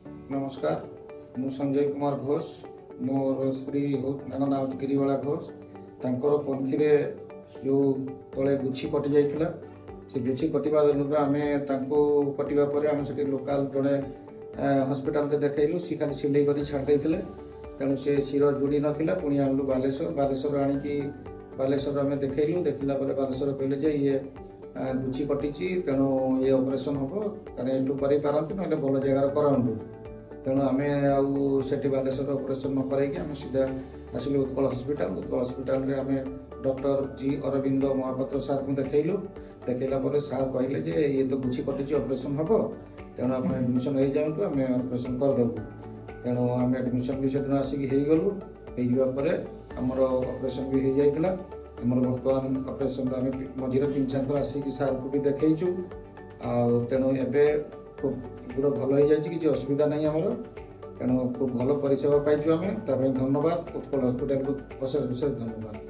नमस्कार मु संजय कुमार घोष मोर स्त्री नाम गिरीबाला घोष तांकर पंथी जो तले गुछी कटि जाइथिला से गुछी कटिबा दिन आम कटिबा पर आम से लोकाल जड़े हस्पिटाल देखलु सी खाली सिलाई कर छाड़ देते तेणु से शिर जोड़ी नाला पुणी आनलु बालेश्वर आणिकी बालेश्वर आम देखलु देखला बालेश्वर कहले ये गुछी कटि तेणु ये ऑपरेशन हम करें ना भल जगार कराऊँ तेणु आम आठी बालेश्वर ऑपरेशन न कर सीधा आसिलु उत्कल हस्पिटाल आम डॉक्टर जी अरविंद महापात्र सार को देखलु देखला सार कहले जे ये तो गुछी कटि ऑपरेशन हम तेणु आप एडमिशन हो जाऊँ आम ऑपरेशन करदेबू तेणु आम एडमिशन भी से आसिक होगापर आमर ऑपरेशन भी हो जाता आमर बर्तमान ऑपरेशन आम मझे 3-4 थर आसिक सार को भी देखु तेणु एवं खूब गुड़ भल हो जाए किसी असुविधा नहीं आमर तेणु खूब भल परिसेवा पाइचु आम धन्यवाद उत्कल हस्पिटाल को विशेष धन्यवाद।